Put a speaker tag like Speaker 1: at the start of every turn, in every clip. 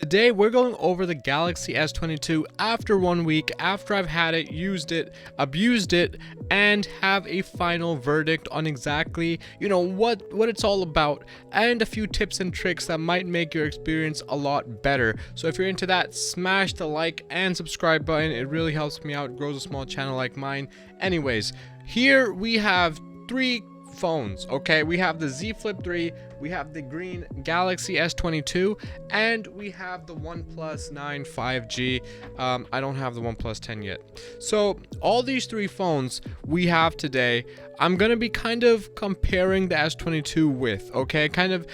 Speaker 1: Today we're going over the Galaxy S22 after 1 week, after I've had it, used it, abused it, and have a final verdict on exactly, what it's all about, and a few tips and tricks that might make your experience a lot better. So if you're into that, smash the like and subscribe button. It really helps me out, grows a small channel like mine. Anyways, here we have three phones. Okay, we have the Z Flip 3, we have the green Galaxy S22, and we have the OnePlus 9 5G. I don't have the OnePlus 10 yet. So all these three phones we have today, I'm gonna be kind of comparing the S22 with, okay, kind of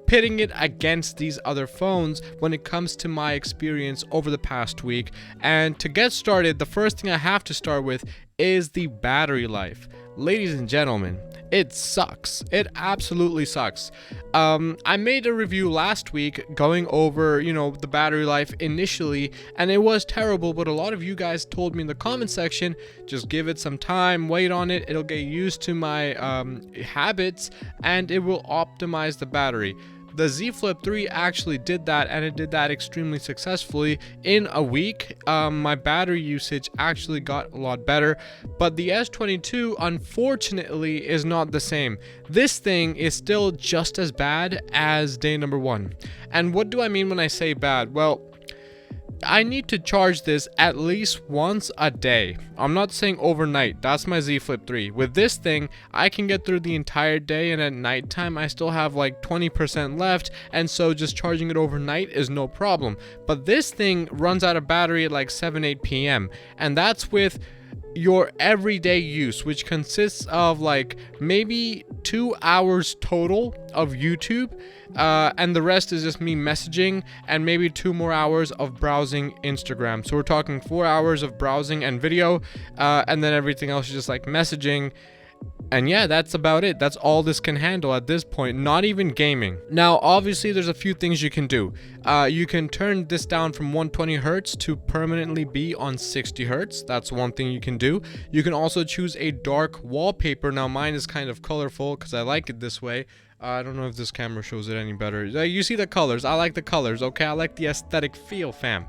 Speaker 1: pitting it against these other phones when it comes to my experience over the past week. And to get started, the first thing I have to start with is the battery life. Ladies and gentlemen, it sucks. It absolutely sucks. I made a review last week going over, the battery life initially, and it was terrible, but a lot of you guys told me in the comment section, just give it some time, wait on it, it'll get used to my habits, and it will optimize the battery. The Z Flip 3 actually did that, and it did that extremely successfully. In a week, my battery usage actually got a lot better, but the S22 unfortunately is not the same. This thing is still just as bad as day number 1. And what do I mean when I say bad? Well, I need to charge this at least once a day. I'm not saying overnight. That's my Z Flip 3. With this thing, I can get through the entire day, and at nighttime I still have like 20% left, and so just charging it overnight is no problem. But this thing runs out of battery at like 7-8 p.m. and that's with your everyday use, which consists of like maybe 2 hours total of YouTube, and the rest is just me messaging and maybe 2 more hours of browsing Instagram. So we're talking 4 hours of browsing and video, and then everything else is just like messaging. And yeah, that's about it. That's all this can handle at this point, not even gaming. Now, obviously, there's a few things you can do. You can turn this down from 120 Hz to permanently be on 60 Hz. That's one thing you can do. You can also choose a dark wallpaper. Now, mine is kind of colorful because I like it this way. I don't know if this camera shows it any better. You see the colors. I like the colors, okay? I like the aesthetic feel, fam.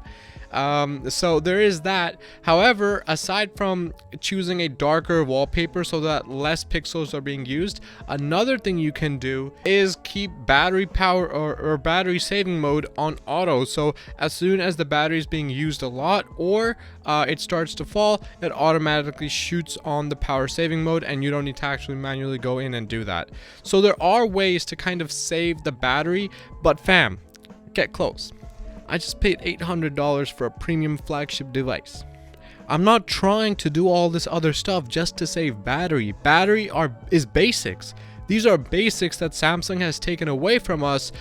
Speaker 1: So there is that. However, aside from choosing a darker wallpaper so that less pixels are being used, another thing you can do is keep battery power or battery saving mode on auto. So as soon as the battery is being used a lot, or it starts to fall, it automatically shoots on the power saving mode, and you don't need to actually manually go in and do that. So there are ways to kind of save the battery, but fam, get close. I just paid $800 for a premium flagship device. I'm not trying to do all this other stuff just to save battery. Battery is basics. These are basics that Samsung has taken away from us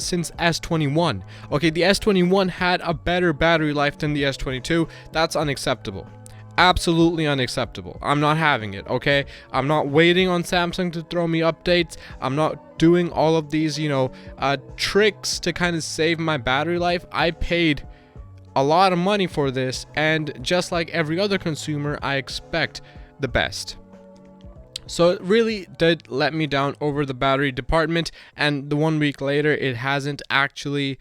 Speaker 1: since S21. Okay, the S21 had a better battery life than the S22. That's unacceptable. Absolutely unacceptable. I'm not having it, okay? I'm not waiting on Samsung to throw me updates. I'm not doing all of these, tricks to kind of save my battery life. I paid a lot of money for this, and just like every other consumer, I expect the best. So it really did let me down over the battery department, and the 1 week later, it hasn't actually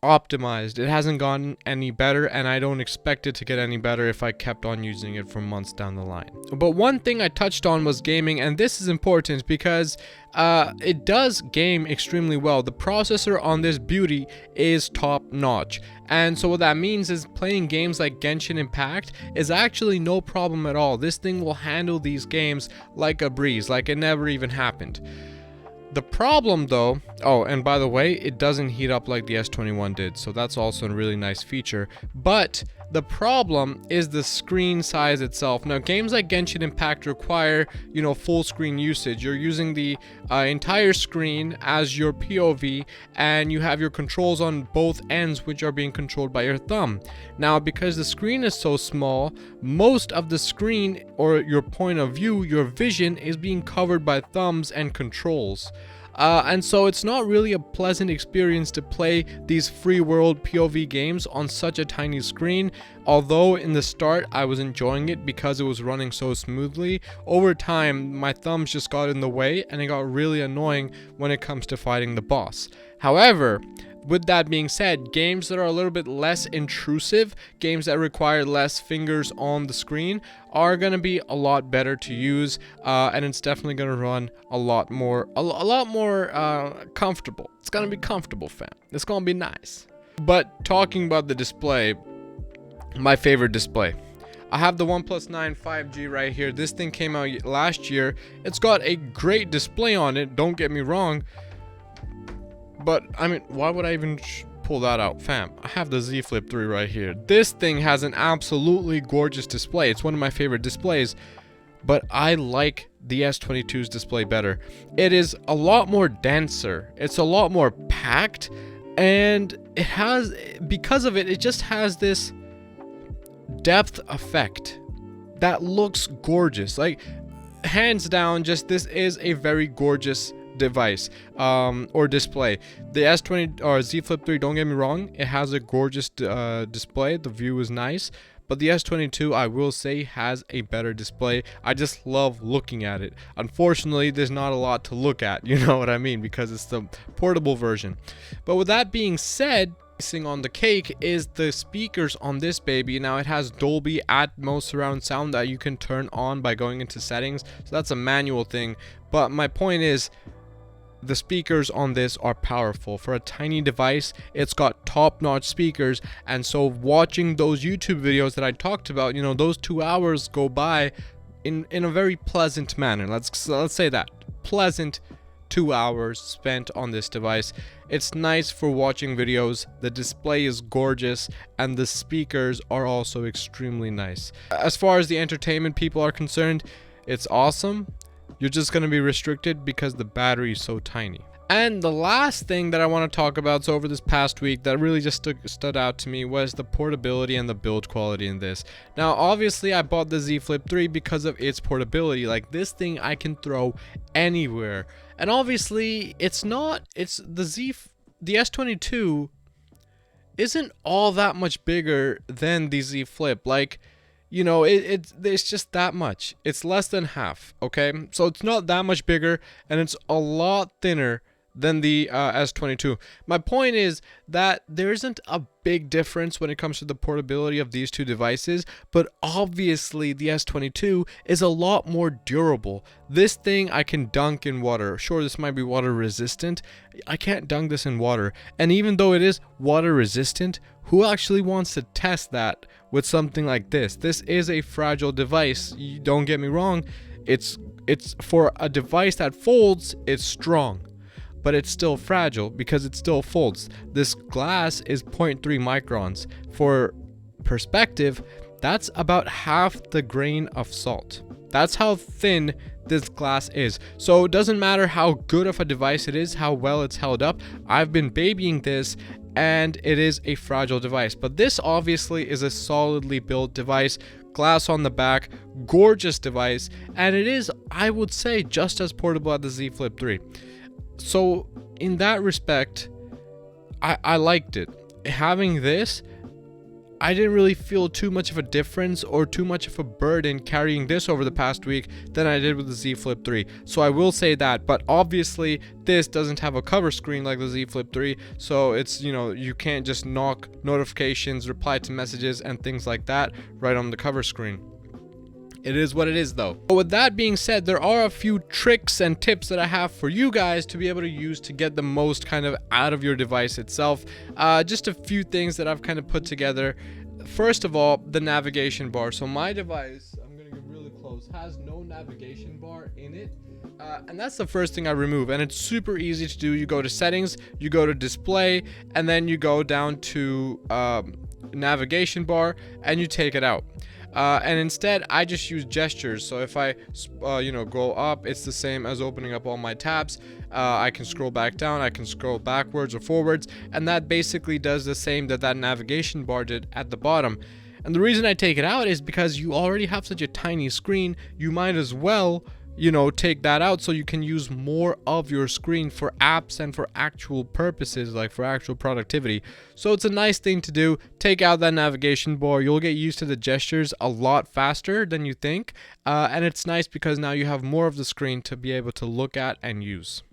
Speaker 1: optimized. It hasn't gotten any better, and I don't expect it to get any better if I kept on using it for months down the line. But one thing I touched on was gaming, and this is important because it does game extremely well. The processor on this beauty is top notch, and so what that means is playing games like Genshin Impact is actually no problem at all. This thing will handle these games like a breeze, like it never even happened. The problem though, oh, and by the way, it doesn't heat up like the S21 did, so that's also a really nice feature. But the problem is the screen size itself. Now, games like Genshin Impact require, full screen usage. You're using the entire screen as your POV, and you have your controls on both ends, which are being controlled by your thumb. Now, because the screen is so small, most of the screen, or your point of view, your vision, is being covered by thumbs and controls. And so it's not really a pleasant experience to play these free world POV games on such a tiny screen. Although in the start I was enjoying it because it was running so smoothly, over time my thumbs just got in the way and it got really annoying when it comes to fighting the boss. However, with that being said, games that are a little bit less intrusive, games that require less fingers on the screen, are going to be a lot better to use, and it's definitely going to run a lot more comfortable. It's going to be comfortable, fam. It's going to be nice. But talking about the display, my favorite display, I have the OnePlus 9 5G right here. This thing came out last year. It's got a great display on it, don't get me wrong. But, I mean, why would I even pull that out? Fam, I have the Z Flip 3 right here. This thing has an absolutely gorgeous display. It's one of my favorite displays. But I like the S22's display better. It is a lot more denser. It's a lot more packed. And it has, because of it, it just has this depth effect that looks gorgeous. Like, hands down, just this is a very gorgeous device or display. The S20 or Z Flip 3, don't get me wrong, it has a gorgeous display. The view is nice, but the S22, I will say, has a better display. I just love looking at it. Unfortunately, there's not a lot to look at, you know what I mean, because it's the portable version. But with that being said, icing on the cake is the speakers on this baby. Now, it has Dolby Atmos surround sound that you can turn on by going into settings, so that's a manual thing. But my point is, the speakers on this are powerful. For a tiny device, it's got top-notch speakers, and so watching those YouTube videos that I talked about, you know, those 2 hours go by in a very pleasant manner. Let's say that. Pleasant 2 hours spent on this device. It's nice for watching videos, the display is gorgeous, and the speakers are also extremely nice. As far as the entertainment people are concerned, it's awesome. You're just going to be restricted because the battery is so tiny. And the last thing that I want to talk about, so over this past week, that really just stood out to me was the portability and the build quality in this. Now, obviously, I bought the Z Flip 3 because of its portability. Like, this thing I can throw anywhere. And obviously, the S22 isn't all that much bigger than the Z Flip. Like, you know, it's just that much. It's less than half, okay? So it's not that much bigger, and it's a lot thinner than the S22. My point is that there isn't a big difference when it comes to the portability of these two devices, but obviously the S22 is a lot more durable. This thing I can dunk in water. Sure, this might be water resistant. I can't dunk this in water. And even though it is water resistant, who actually wants to test that with something like this? This is a fragile device. Don't get me wrong. It's for a device that folds, it's strong. But it's still fragile because it still folds. This glass is 0.3 microns. For perspective, that's about half the grain of salt. That's how thin this glass is. So it doesn't matter how good of a device it is, how well it's held up. I've been babying this, and it is a fragile device. But this obviously is a solidly built device. Glass on the back, gorgeous device, and it is, I would say, just as portable as the Z Flip 3. So in that respect, I liked it. Having this, I didn't really feel too much of a difference or too much of a burden carrying this over the past week than I did with the Z Flip 3. So I will say that, but obviously this doesn't have a cover screen like the Z Flip 3, so it's, you know, you can't just knock notifications, reply to messages and things like that right on the cover screen. It is what it is, though. But with that being said, there are a few tricks and tips that I have for you guys to be able to use to get the most kind of out of your device itself. Just a few things that I've kind of put together. First of all, the navigation bar. So my device, I'm going to get really close, has no navigation bar in it. And that's the first thing I remove, and it's super easy to do. You go to settings, you go to display, and then you go down to navigation bar, and you take it out. And instead I just use gestures. So if I go up, it's the same as opening up all my tabs. I can scroll back down, I can scroll backwards or forwards, and that basically does the same that navigation bar did at the bottom. And the reason I take it out is because you already have such a tiny screen, you might as well, you know, take that out so you can use more of your screen for apps and for actual purposes, like for actual productivity. So it's a nice thing to do. Take out that navigation bar. You'll get used to the gestures a lot faster than you think. And it's nice because now you have more of the screen to be able to look at and use.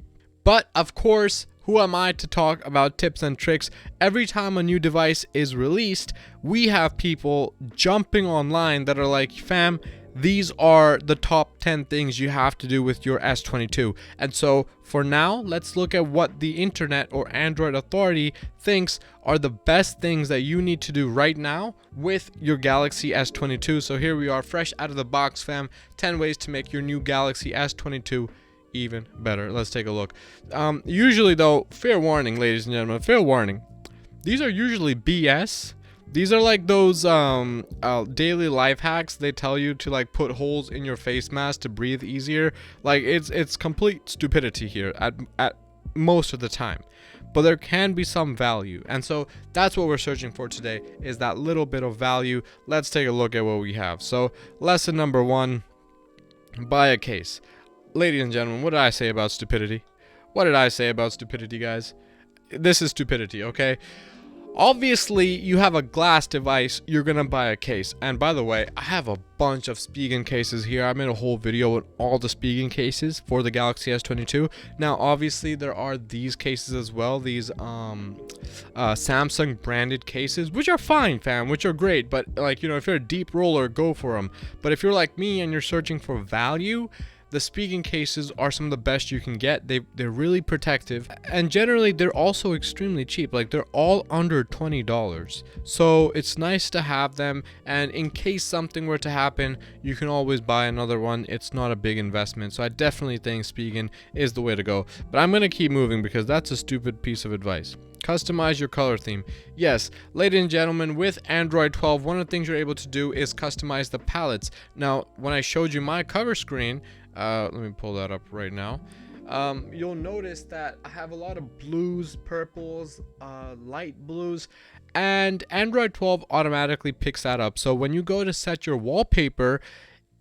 Speaker 1: But of course, who am I to talk about tips and tricks? Every time a new device is released, we have people jumping online that are like, fam, these are the top 10 things you have to do with your S22. And so for now, let's look at what the internet or Android Authority thinks are the best things that you need to do right now with your Galaxy S22. So here we are, fresh out of the box, fam. 10 ways to make your new Galaxy S22 even better. Let's take a look. Usually though, fair warning, ladies and gentlemen, fair warning. These are usually BS. These are like those daily life hacks. They tell you to like put holes in your face mask to breathe easier. Like it's complete stupidity here at most of the time. But there can be some value. And so that's what we're searching for today, is that little bit of value. Let's take a look at what we have. So lesson number 1, buy a case. Ladies and gentlemen, what did I say about stupidity? What did I say about stupidity, guys? This is stupidity, okay? Obviously, you have a glass device, you're gonna buy a case. And by the way, I have a bunch of Spigen cases here. I made a whole video with all the Spigen cases for the Galaxy S22. Now, obviously, there are these cases as well, these Samsung branded cases, which are fine, fam, which are great. But like, you know, if you're a deep roller, go for them. But if you're like me and you're searching for value, the Spigen cases are some of the best you can get. They're really protective, and generally they're also extremely cheap. Like they're all under $20, so it's nice to have them, and in case something were to happen, you can always buy another one. It's not a big investment, so I definitely think Spigen is the way to go. But I'm gonna keep moving because that's a stupid piece of advice. Customize your color theme. Yes, ladies and gentlemen, with Android 12, one of the things you're able to do is customize the palettes. Now, when I showed you my cover screen, let me pull that up right now. You'll notice that I have a lot of blues, purples, light blues, and Android 12 automatically picks that up. So when you go to set your wallpaper,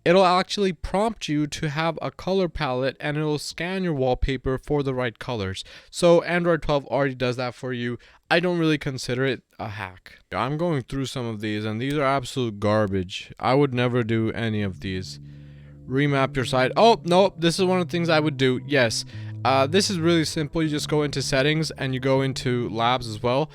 Speaker 1: it'll actually prompt you to have a color palette, and it'll scan your wallpaper for the right colors. So Android 12 already does that for you. I don't really consider it a hack. I'm going through some of these, and these are absolute garbage. I would never do any of these. Remap your site. Oh, no, this is one of the things I would do. Yes, this is really simple. You just go into settings and you go into labs as well.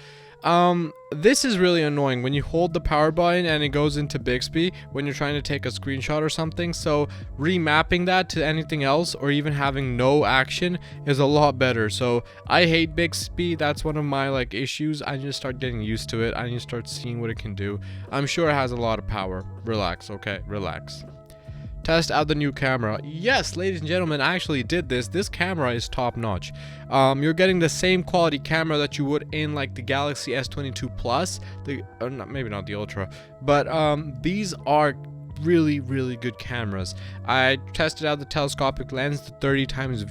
Speaker 1: This is really annoying when you hold the power button and it goes into Bixby when you're trying to take a screenshot or something. So remapping that to anything else, or even having no action, is a lot better. So I hate Bixby. That's one of my like issues. I just start getting used to it. I need to start seeing what it can do. I'm sure it has a lot of power. Relax, okay? Relax. Test out the new camera. Yes, ladies and gentlemen, I actually did this. This camera is top notch. You're getting the same quality camera that you would in like the Galaxy S22 Plus, maybe not the Ultra, but these are really good cameras. I tested out the telescopic lens, the 30 times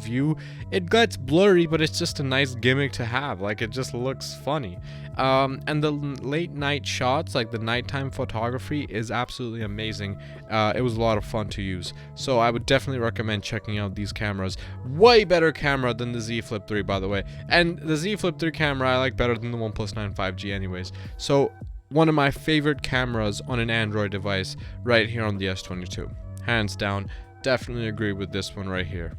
Speaker 1: view. It gets blurry, but it's just a nice gimmick to have. Like, it just looks funny. And the late night shots, like the nighttime photography, is absolutely amazing. It was a lot of fun to use, so I would definitely recommend checking out these cameras. Way better camera than the Z Flip 3, by the way, and the Z Flip 3 camera I like better than the OnePlus 9 5G anyways. So one of my favorite cameras on an Android device right here on the S22, hands down. Definitely agree with this one right here.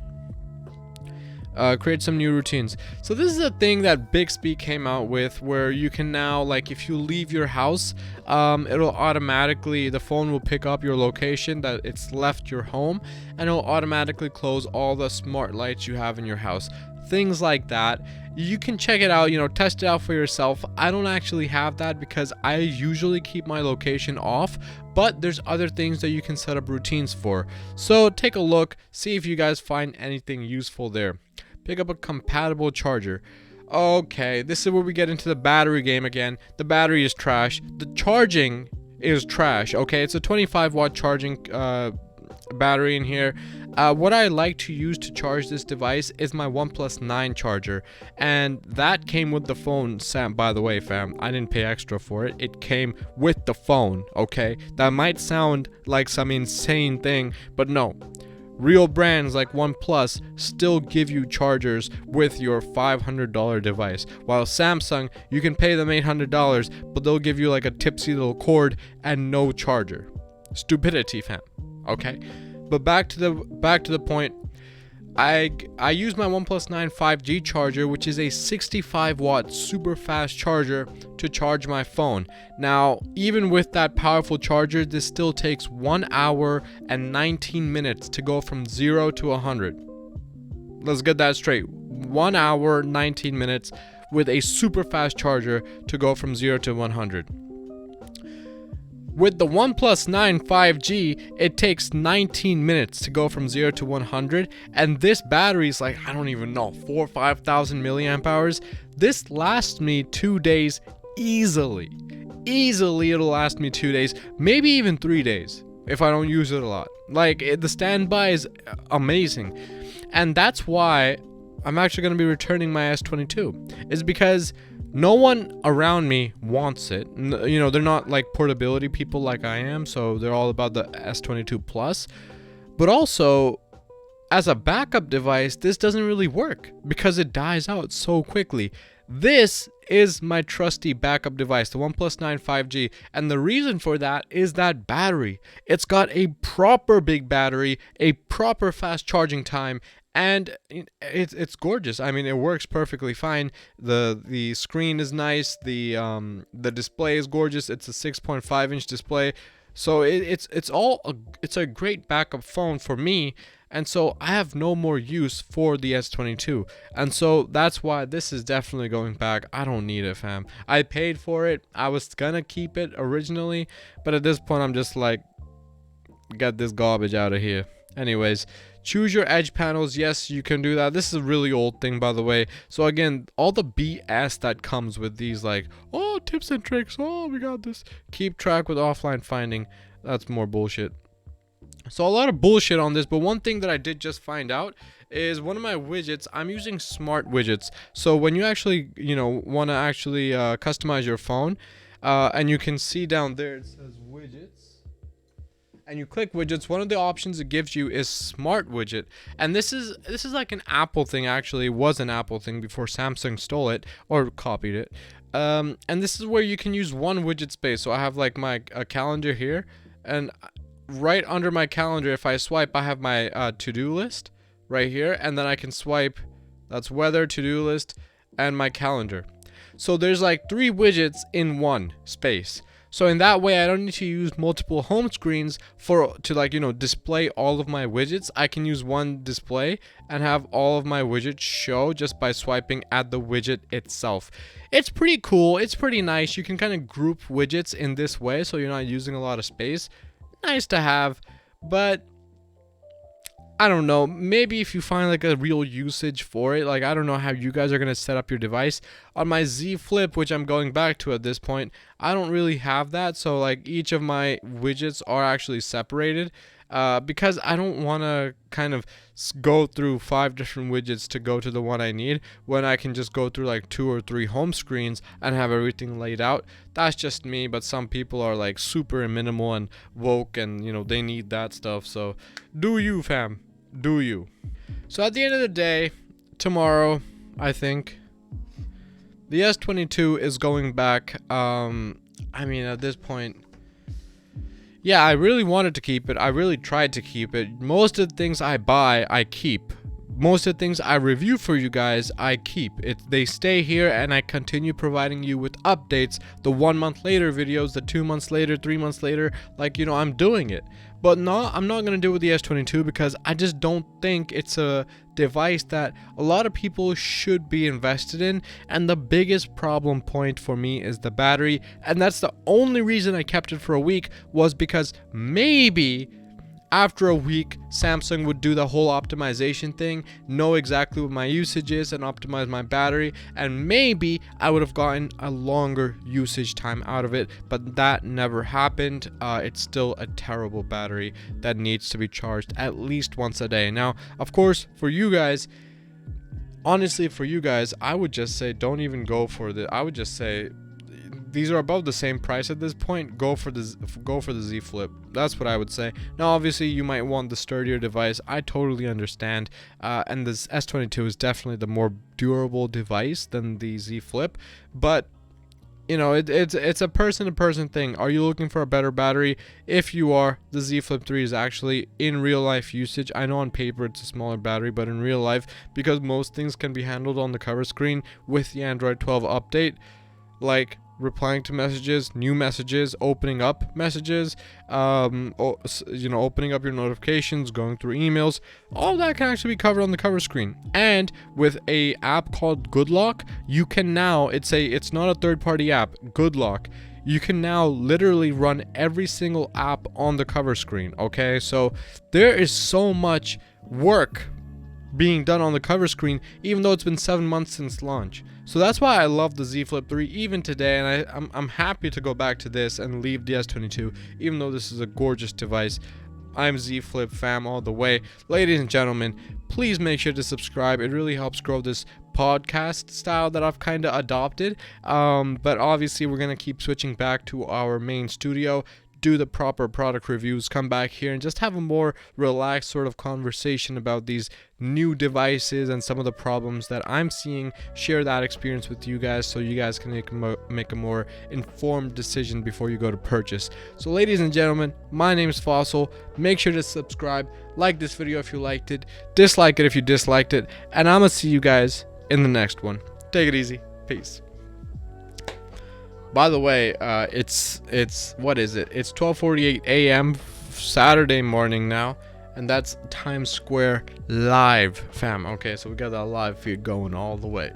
Speaker 1: Create some new routines. So this is a thing that Bixby came out with, where you can now, like, if you leave your house, it'll automatically, the phone will pick up your location that it's left your home, and it'll automatically close all the smart lights you have in your house. Things like that. You can check it out, you know, test it out for yourself. I don't actually have that because I usually keep my location off, but there's other things that you can set up routines for. So take a look, see if you guys find anything useful there. Pick up a compatible charger. Okay, this is where we get into the battery game again. The battery is trash. The charging is trash. Okay, it's a 25-watt charging battery in here. What I like to use to charge this device is my OnePlus 9 charger, and that came with the phone. Sam, by the way, fam, I didn't pay extra for it. It came with the phone. Okay, that might sound like some insane thing, but no. Real brands like OnePlus still give you chargers with your $500 device, while Samsung, you can pay them $800, but they'll give you like a tipsy little cord and no charger. Stupidity, fam. Okay, but back to the point. I use my OnePlus 9 5G charger, which is a 65-watt super fast charger to charge my phone. Now, even with that powerful charger, this still takes 1 hour and 19 minutes to go from 0 to 100. Let's get that straight. 1 hour, 19 minutes with a super fast charger to go from 0 to 100. With the OnePlus 9 5G, it takes 19 minutes to go from 0 to 100, and this battery is like, I don't even know, 4,000 or 5,000 milliamp hours. This lasts me 2 days easily. Easily, it'll last me 2 days, maybe even 3 days if I don't use it a lot. Like, the standby is amazing, and that's why I'm actually going to be returning my S22. Is because no one around me wants it. You know, they're not like portability people like I am, so they're all about the S22 Plus. But also, as a backup device, this doesn't really work because it dies out so quickly. This is my trusty backup device, the OnePlus 9 5G, and the reason for that is that battery. It's got a proper big battery, a proper fast charging time, and it's gorgeous. I mean, it works perfectly fine. The screen is nice. The display is gorgeous. It's a 6.5-inch display, so it's a great backup phone for me. And so I have no more use for the S22, and so that's why this is definitely going back. I don't need it, fam. I paid for it. I was gonna keep it originally, but at this point I'm just like, get this garbage out of here. Anyways, choose your edge panels. Yes, you can do that. This is a really old thing, by the way. So again, all the BS that comes with these, like, oh, tips and tricks, oh, we got this, keep track with offline finding, that's more bullshit. So a lot of bullshit on this, but one thing that I did just find out is one of my widgets, I'm using smart widgets. So when you actually, you know, want to actually customize your phone, and you can see down there it says widgets, and you click widgets, one of the options it gives you is smart widget. And this is like an Apple thing. Actually, it was an Apple thing before Samsung stole it or copied it. And this is where you can use one widget space. So I have like my calendar here, and right under my calendar, if I swipe, I have my to-do list right here, and then I can swipe, that's weather, to-do list, and my calendar. So there's like 3 widgets in one space. So in that way, I don't need to use multiple home screens to like, you know, display all of my widgets. I can use one display and have all of my widgets show just by swiping at the widget itself. It's pretty cool. It's pretty nice. You can kind of group widgets in this way, so you're not using a lot of space. Nice to have, but I don't know, maybe if you find like a real usage for it, like I don't know how you guys are going to set up your device. On my Z Flip, which I'm going back to at this point, I don't really have that, so like each of my widgets are actually separated, because I don't want to kind of go through 5 different widgets to go to the one I need, when I can just go through like 2 or 3 home screens and have everything laid out. That's just me, but some people are like super minimal and woke, and you know, they need that stuff. So do you, fam, do you. So at the end of the day, tomorrow, I think the S22 is going back. I mean, at this point, yeah, I really wanted to keep it. I really tried to keep it. Most of the things I buy, I keep. Most of the things I review for you guys, I keep. They stay here, and I continue providing you with updates. The 1 month later videos, the 2 months later, 3 months later, like, you know, I'm doing it. But no, I'm not going to do it with the S22 because I just don't think it's a device that a lot of people should be invested in. And the biggest problem point for me is the battery. And that's the only reason I kept it for a week, was because maybe after a week, Samsung would do the whole optimization thing, know exactly what my usage is, and optimize my battery, and maybe I would have gotten a longer usage time out of it, but that never happened. It's still a terrible battery that needs to be charged at least once a day. Now, of course, for you guys, honestly, for you guys, I would just say don't even go for the, I would just say, these are above the same price at this point. Go for the Z Flip. That's what I would say. Now, obviously, you might want the sturdier device. I totally understand. And this S22 is definitely the more durable device than the Z Flip. But you know, it's a person-to-person thing. Are you looking for a better battery? If you are, the Z Flip 3 is actually in real life usage. I know on paper it's a smaller battery, but in real life, because most things can be handled on the cover screen with the Android 12 update, like replying to messages, new messages, opening up messages, you know, opening up your notifications, going through emails, all that can actually be covered on the cover screen. And with a app called Good Lock, you can now, it's not a third-party app, Good Lock, you can now literally run every single app on the cover screen. Okay, so there is so much work being done on the cover screen, even though it's been 7 months since launch. So that's why I love the Z Flip 3 even today, and I'm happy to go back to this and leave the S22, even though this is a gorgeous device. I'm Z Flip fam all the way. Ladies and gentlemen, please make sure to subscribe. It really helps grow this podcast style that I've kind of adopted. But obviously we're going to keep switching back to our main studio, do the proper product reviews, come back here and just have a more relaxed sort of conversation about these new devices and some of the problems that I'm seeing, share that experience with you guys so you guys can make a more informed decision before you go to purchase. So ladies and gentlemen, my name is Fossil. Make sure to subscribe, like this video if you liked it, dislike it if you disliked it, and I'm gonna see you guys in the next one. Take it easy. Peace. By the way, it's what is it? It's 12:48 a.m. Saturday morning now, and that's Times Square live, fam. Okay, so we got that live feed going all the way.